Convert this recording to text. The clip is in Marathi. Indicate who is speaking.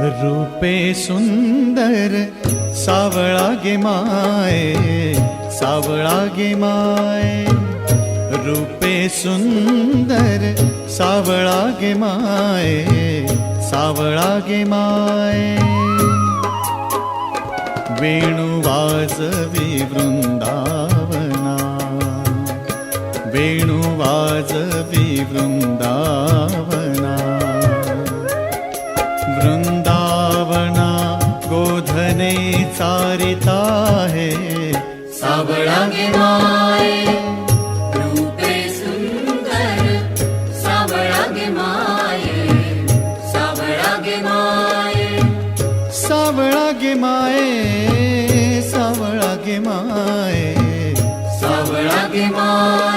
Speaker 1: रूपे सुंदर सावळा गे माये, सावळा गे माये. रूपे सुंदर सावळा गे माये, सावळा गे माये. वेणू वाजवी वृंदावना, वेणू वाजवी वृंदावना. वृंदावना गोधने चारिता है,
Speaker 2: सावळा गे माये. रूपे सुंदर सावळा गे माये, सावळा गे माये.
Speaker 1: सावळा गे माये, सावळा गे माये.
Speaker 2: सावळा गे माये.